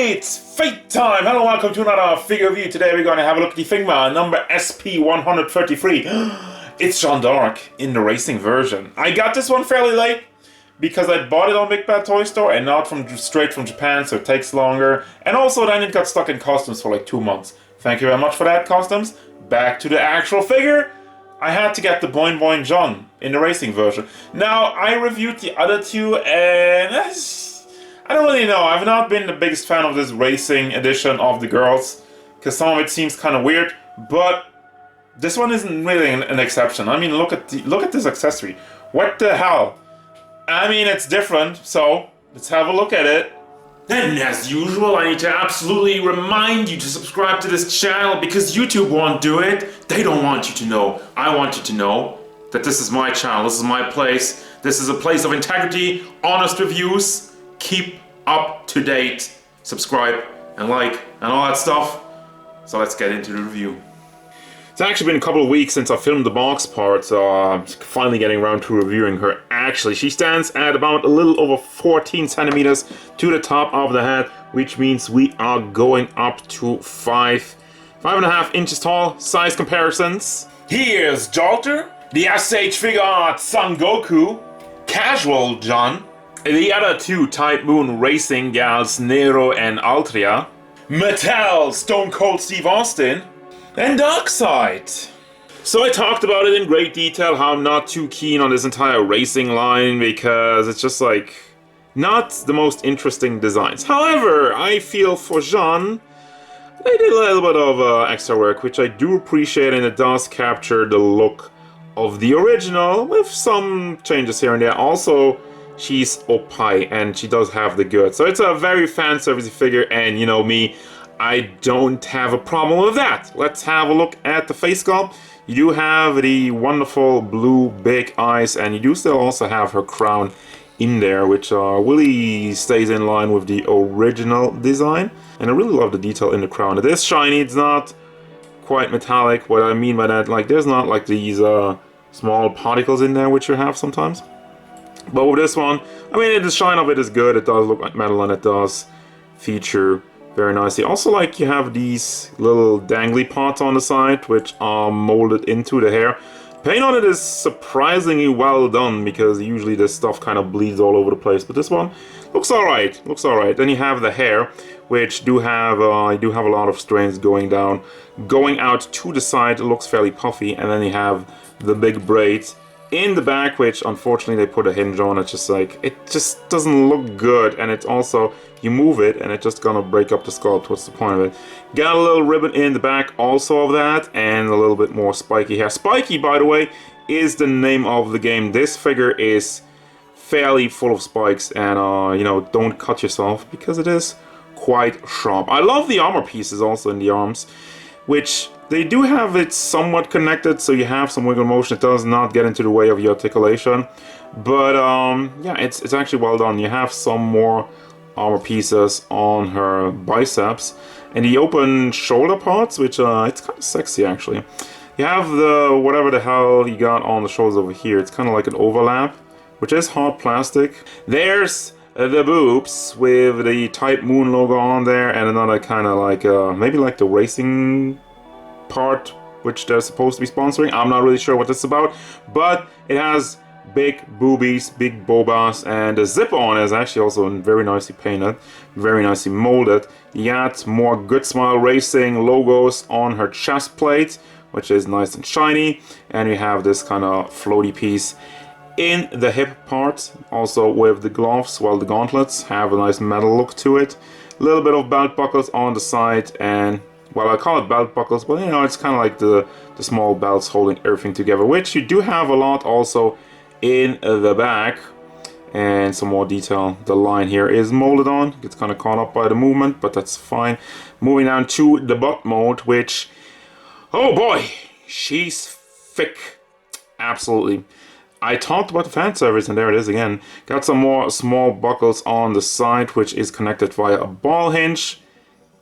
It's fate time! Hello, welcome to another figure review. Today we're going to have a look at the Figma number SP133. It's Jeanne d'Arc in the racing version. I got this one fairly late because I bought it on Big Bad Toy Store and not straight from Japan, so it takes longer. And also then it got stuck in customs for like 2 months. Thank you very much for that, customs. Back to the actual figure. I had to get the Boing Boing Jeanne in the racing version. Now, I reviewed the other two and I don't really know. I've not been the biggest fan of this racing edition of the girls because some of it seems kind of weird, but this one isn't really an exception. I mean, look at this accessory. What the hell? I mean, it's different, so let's have a look at it. And as usual, I need to absolutely remind you to subscribe to this channel because YouTube won't do it. They don't want you to know. I want you to know that this is my channel, this is my place. This is a place of integrity, honest reviews. Keep up to date, subscribe and like and all that stuff. So let's get into the review. It's actually been a couple of weeks since I filmed the box part, so I'm finally getting around to reviewing her. Actually, she stands at about a little over 14 centimeters to the top of the head, which means we are going up to 5.5 inches tall. Size comparisons. Here's Jalter, the SH Figure Art Son Goku, Casual Jeanne, the other two Type-Moon Racing gals, Nero and Altria, Mattel Stone Cold Steve Austin, and Darkseid. So I talked about it in great detail, how I'm not too keen on this entire racing line because it's just like not the most interesting designs. However, I feel for Jeanne, they did a little bit of extra work, which I do appreciate, and it does capture the look of the original with some changes here and there. Also, she's Opie and she does have the goods. So it's a very fan servicey figure, and you know me, I don't have a problem with that. Let's have a look at the face sculpt. You do have the wonderful blue big eyes, and you do still also have her crown in there, which really stays in line with the original design. And I really love the detail in the crown. It is shiny, it's not quite metallic. What I mean by that, like there's not like these small particles in there which you have sometimes. But with this one, I mean, the shine of it is good. It does look like metal and it does feature very nicely. Also, like, you have these little dangly parts on the side which are molded into the hair. Paint on it is surprisingly well done because usually this stuff kind of bleeds all over the place, but this one looks alright. Looks alright. Then you have the hair, which you do have a lot of strands going down, going out to the side. It looks fairly puffy, and then you have the big braids in the back, which unfortunately they put a hinge on. It's just like, it just doesn't look good, and it's also, you move it and it's just gonna break up the sculpt. What's the point of it? Got a little ribbon in the back also of that, and a little bit more spiky hair. Spiky, by the way, is the name of the game. This figure is fairly full of spikes, and you know, don't cut yourself because it is quite sharp. I love the armor pieces also in the arms, which they do have it somewhat connected, so you have some wiggle motion. It does not get into the way of your articulation, but yeah, it's actually well done. You have some more armor pieces on her biceps and the open shoulder parts, which it's kind of sexy actually. You have the whatever the hell you got on the shoulders over here. It's kind of like an overlap, which is hard plastic. There's the boobs with the Type-Moon logo on there, and another kind of like maybe like the racing part which they're supposed to be sponsoring. I'm not really sure what this is about, but it has big boobies, big bobas, and the zip on is actually also very nicely painted, very nicely molded. You got more GOODSMILE Racing logos on her chest plate, which is nice and shiny, and you have this kind of floaty piece in the hip part, also with the gloves, while the gauntlets have a nice metal look to it. A little bit of belt buckles on the side, and well, I call it belt buckles, but you know, it's kind of like the small belts holding everything together, which you do have a lot also in the back. And some more detail. The line here is molded on. Gets kind of caught up by the movement, but that's fine. Moving down to the butt mode, which, oh boy, she's thick. Absolutely. I talked about the fan service, and there it is again. Got some more small buckles on the side, which is connected via a ball hinge.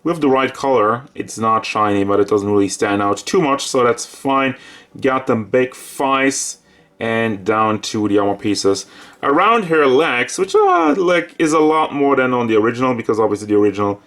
With the right color, it's not shiny, but it doesn't really stand out too much, so that's fine. Got them big thighs, and down to the armor pieces around her legs, which like is a lot more than on the original, because obviously the original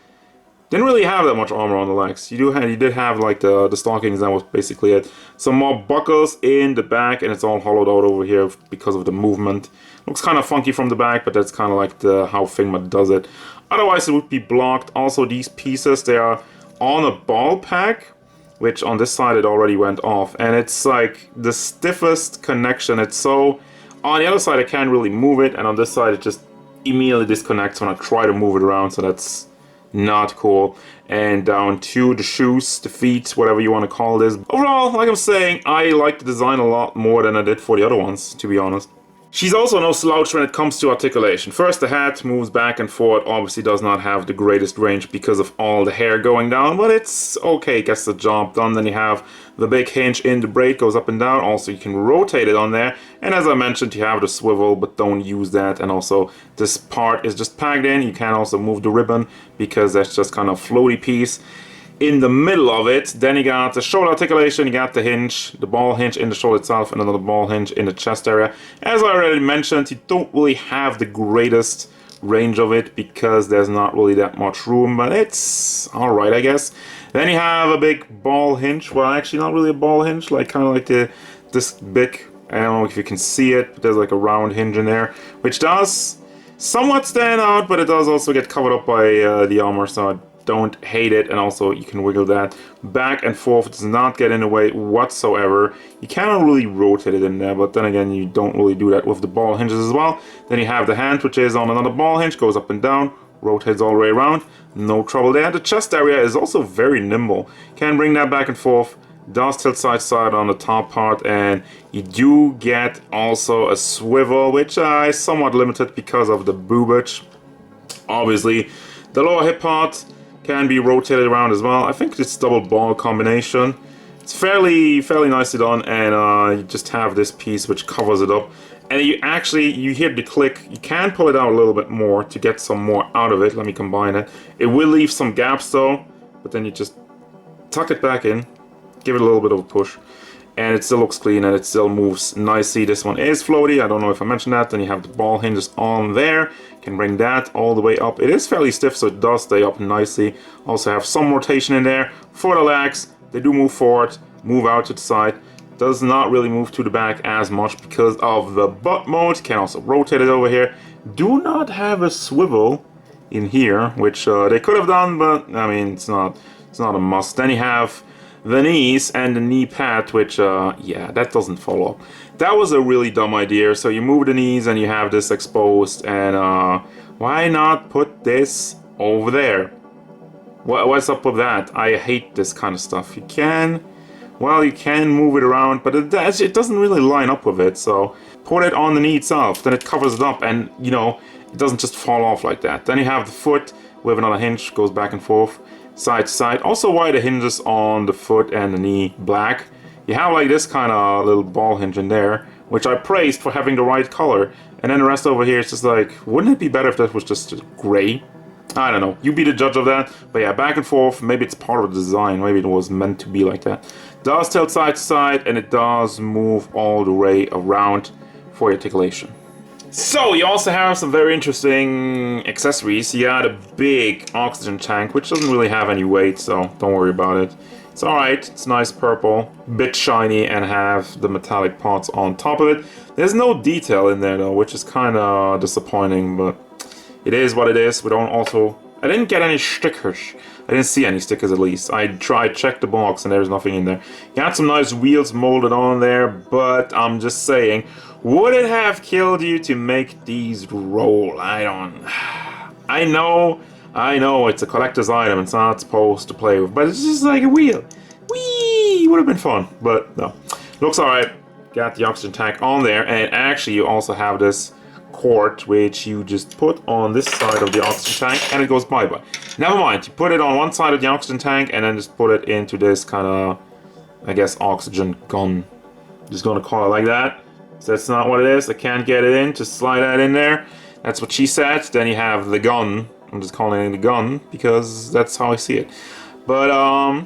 Didn't really have that much armor on the legs. You did have like the stockings, that was basically it. Some more buckles in the back, and it's all hollowed out over here because of the movement. Looks kind of funky from the back, but that's kind of like how Figma does it. Otherwise, it would be blocked. Also, these pieces, they are on a ball pack, which on this side it already went off, and it's like the stiffest connection. It's so on the other side I can't really move it, and on this side it just immediately disconnects when I try to move it around, so that's not cool. And down to the shoes, the feet, whatever you want to call this. Overall, like I'm saying, I like the design a lot more than I did for the other ones, to be honest. She's also no slouch when it comes to articulation. First, the hat moves back and forth, obviously does not have the greatest range because of all the hair going down, but it's okay, gets the job done. Then you have the big hinge in the braid, goes up and down. Also, you can rotate it on there. And as I mentioned, you have the swivel, but don't use that. And also, this part is just packed in. You can also move the ribbon because that's just kind of floaty piece in the middle of it. Then you got the shoulder articulation, you got the hinge, the ball hinge in the shoulder itself, and another ball hinge in the chest area. As I already mentioned, you don't really have the greatest range of it because there's not really that much room, but it's alright, I guess. Then you have a big ball hinge. Well, actually not really a ball hinge, like kind of like this big, I don't know if you can see it, but there's like a round hinge in there, which does somewhat stand out, but it does also get covered up by the armor, so I don't hate it. And also you can wiggle that back and forth. It does not get in the way whatsoever. You cannot really rotate it in there, but then again, you don't really do that with the ball hinges as well. Then you have the hand, which is on another ball hinge, goes up and down, rotates all the way around, no trouble there. The chest area is also very nimble. Can bring that back and forth, does tilt side to side on the top part, and you do get also a swivel, which is somewhat limited because of the boobage. Obviously, the lower hip part can be rotated around as well. I think it's double ball combination. It's fairly nicely done, and you just have this piece which covers it up. And you hear the click. You can pull it out a little bit more to get some more out of it. Let me combine it. It will leave some gaps though, but then you just tuck it back in, give it a little bit of a push, and it still looks clean and it still moves nicely. This one is floaty. I don't know if I mentioned that. Then you have the ball hinges on there. You can bring that all the way up. It is fairly stiff, so it does stay up nicely. Also have some rotation in there. For the legs, they do move forward, move out to the side. Does not really move to the back as much because of the butt mode. Can also rotate it over here. Do not have a swivel in here, which they could have done, but I mean it's not a must. Then you have the knees and the knee pad, which yeah, that doesn't follow up. That was a really dumb idea. So you move the knees and you have this exposed, and why not put this over there? What's up with that? I hate this kind of stuff. You can move it around, but it doesn't really line up with it. So put it on the knee itself, then it covers it up, and you know, it doesn't just fall off like that. Then you have the foot with another hinge, goes back and forth, side to side. Also, why the hinges on the foot and the knee black? You have like this kind of little ball hinge in there, which I praised for having the right color. And then the rest over here is just like, wouldn't it be better if that was just gray? I don't know, you be the judge of that. But yeah, back and forth, maybe it's part of the design, maybe it was meant to be like that. Does tilt side to side, and it does move all the way around for articulation. So you also have some very interesting accessories. You got a big oxygen tank, which doesn't really have any weight, so don't worry about it. It's alright, it's nice purple, bit shiny, and have the metallic parts on top of it. There's no detail in there though, which is kind of disappointing, but it is what it is. I didn't get any stickers. I didn't see any stickers at least. I checked the box and there's nothing in there. You got some nice wheels molded on there, but I'm just saying, would it have killed you to make these roll? I know it's a collector's item, it's not supposed to play with, but it's just like a wheel. Whee! Would have been fun, but no. Looks alright. Got the oxygen tank on there, and actually you also have this cord which you just put on this side of the oxygen tank and it goes bye-bye. Never mind, you put it on one side of the oxygen tank and then just put it into this kind of, I guess, oxygen gun. Just gonna call it like that. So that's not what it is. I can't get it in. Just slide that in there. That's what she said. Then you have the gun. I'm just calling it the gun because that's how I see it. But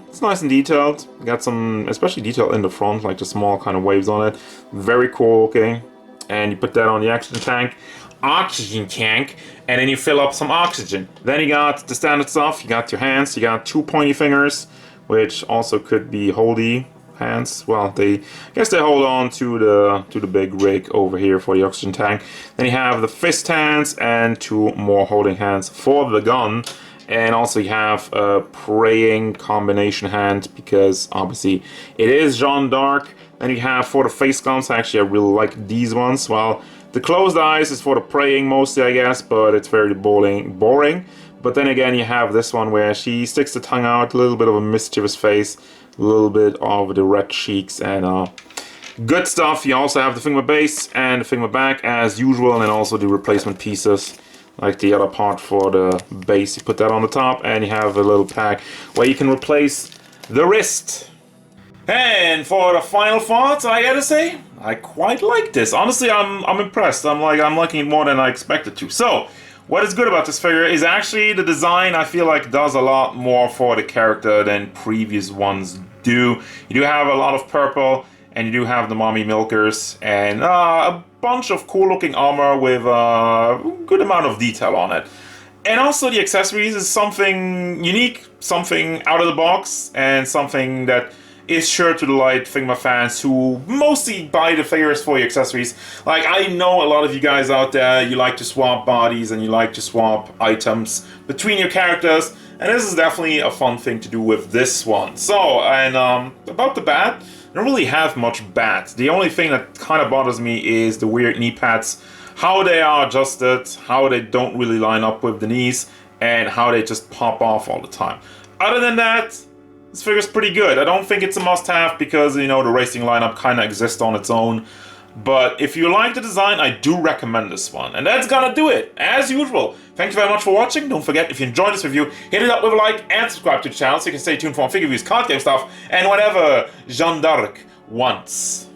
it's nice and detailed. Got some, especially detail in the front, like the small kind of waves on it. Very cool looking. And you put that on the oxygen tank. oxygen tank, and then you fill up some oxygen. Then you got the standard stuff, you got your hands, you got 2 pointy fingers, which also could be holdy hands. Well, I guess they hold on to the big rig over here for the oxygen tank. Then you have the fist hands and 2 more holding hands for the gun. And also you have a praying combination hand, because obviously it is Jeanne d'Arc. Then you have for the face gums, actually I really like these ones. Well, the closed eyes is for the praying mostly, I guess, but it's very boring. But then again, you have this one where she sticks the tongue out, a little bit of a mischievous face, a little bit of the red cheeks, and good stuff. You also have the Figma base and the Figma back as usual, and then also the replacement pieces, like the other part for the base. You put that on the top, and you have a little pack where you can replace the wrist. And for the final thoughts, I gotta say, I quite like this. Honestly, I'm impressed. I'm liking it more than I expected to. So, what is good about this figure is actually the design. I feel like does a lot more for the character than previous ones do. You do have a lot of purple, and you do have the mommy milkers, and a bunch of cool looking armor with a good amount of detail on it. And also the accessories is something unique, something out of the box, and something that is sure to delight Figma fans who mostly buy the figures for your accessories. Like, I know a lot of you guys out there, you like to swap bodies and you like to swap items between your characters, and this is definitely a fun thing to do with this one. So, and about the bat, I don't really have much bat. The only thing that kind of bothers me is the weird knee pads, how they are adjusted, how they don't really line up with the knees, and how they just pop off all the time. Other than that, this figure's pretty good. I don't think it's a must-have because, you know, the racing lineup kind of exists on its own. But if you like the design, I do recommend this one. And that's gonna do it, as usual. Thank you very much for watching. Don't forget, if you enjoyed this review, hit it up with a like and subscribe to the channel so you can stay tuned for more figure reviews, card game stuff, and whatever Jeanne d'Arc wants.